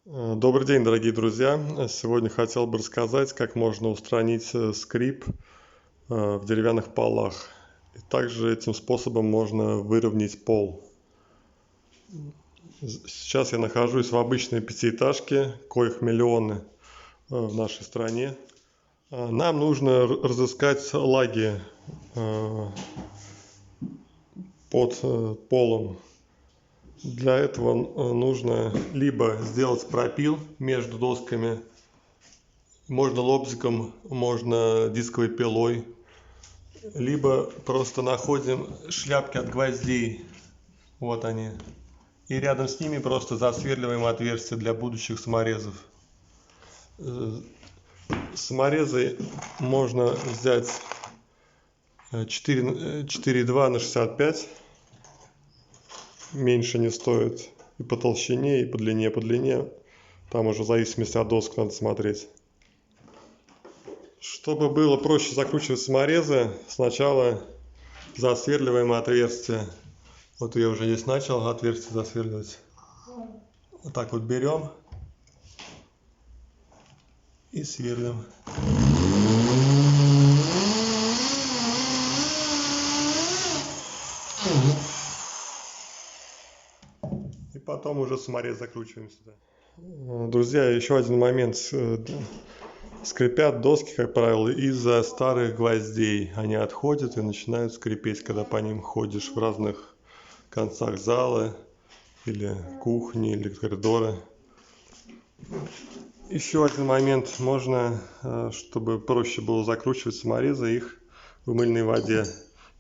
Добрый день, дорогие друзья! Сегодня хотел бы рассказать, как можно устранить скрип в деревянных полах. И также этим способом можно выровнять пол. Сейчас я нахожусь в обычной пятиэтажке, коих миллионы в нашей стране. Нам нужно разыскать лаги под полом. Для этого нужно либо сделать пропил между досками, можно лобзиком, можно дисковой пилой, либо просто находим шляпки от гвоздей, вот они, и рядом с ними просто засверливаем отверстие для будущих саморезов. Саморезы можно взять 4,2 на 65, меньше не стоит, и по толщине, и по длине, там уже в зависимости от досок надо смотреть. Чтобы было проще закручивать саморезы, сначала засверливаем отверстие. Вот я уже здесь начал отверстие засверливать. Вот так вот берем и сверлим. И потом уже саморез закручиваем сюда. Друзья, еще один момент. Скрипят доски, как правило, из-за старых гвоздей. Они отходят и начинают скрипеть, когда по ним ходишь в разных концах зала, или кухни, или коридора. Еще один момент. Можно, чтобы проще было закручивать саморезы, их в мыльной воде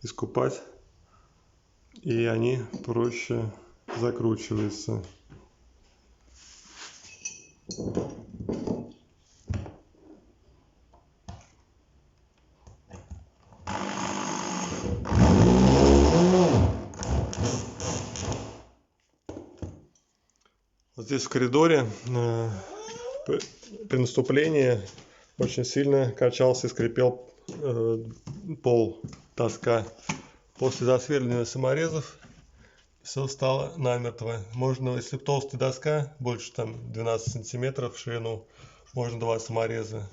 искупать, и они проще закручиваются. Вот здесь в коридоре при наступлении очень сильно качался и скрипел пол, доска. После засверливания саморезов все стало намертво. Можно, если толстая доска, больше там 12 сантиметров в ширину, можно 2 самореза,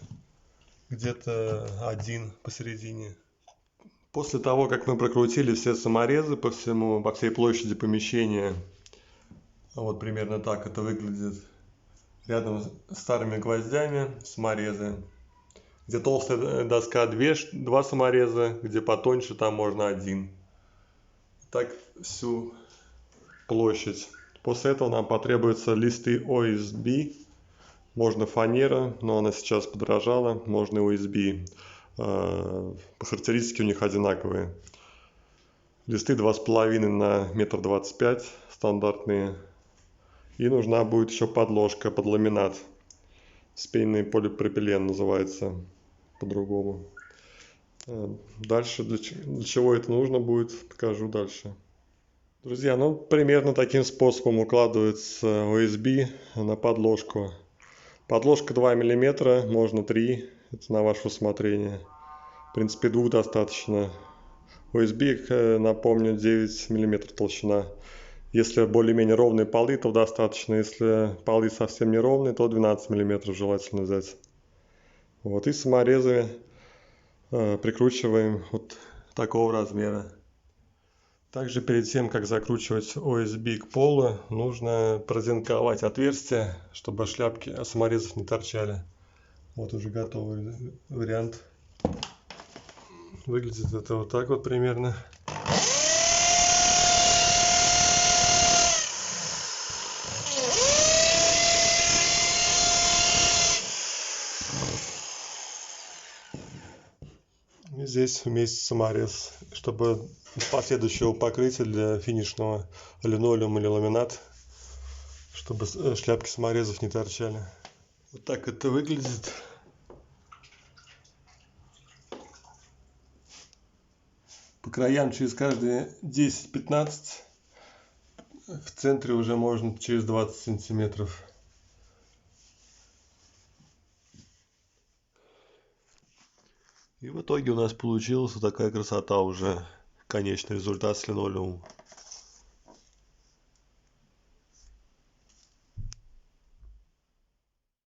где-то один посередине. После того, как мы прокрутили все саморезы по всей площади помещения, вот примерно так это выглядит. Рядом с старыми гвоздями саморезы. Где толстая доска 2 самореза, где потоньше там можно 1. Так всю площадь. После этого нам потребуются листы OSB. Можно фанера, но она сейчас подорожала. Можно OSB. По характеристике у них одинаковые. Листы 2,5 на 1,25 м стандартные. И нужна будет еще подложка под ламинат. Спеянный полипропилен называется по-другому. Дальше, для чего это нужно будет, покажу дальше. Друзья, примерно таким способом укладывается OSB на подложку. Подложка 2 мм, можно 3, это на ваше усмотрение. В принципе, 2 достаточно. OSB, напомню, 9 мм толщина. Если более-менее ровные полы, то достаточно. Если полы совсем не ровные, то 12 мм желательно взять. Вот, и саморезы прикручиваем вот такого размера. Также перед тем, как закручивать OSB к полу, нужно прозинковать отверстия, чтобы шляпки саморезов не торчали. Вот уже готовый вариант. Выглядит это вот так вот примерно. И здесь вместе саморез, чтобы последующего покрытия для финишного линолеум или ламинат, чтобы шляпки саморезов не торчали. Вот так это выглядит. По краям через каждые 10-15, в центре уже можно через 20 сантиметров. И в итоге у нас получилась вот такая красота уже, конечный результат с линолеумом.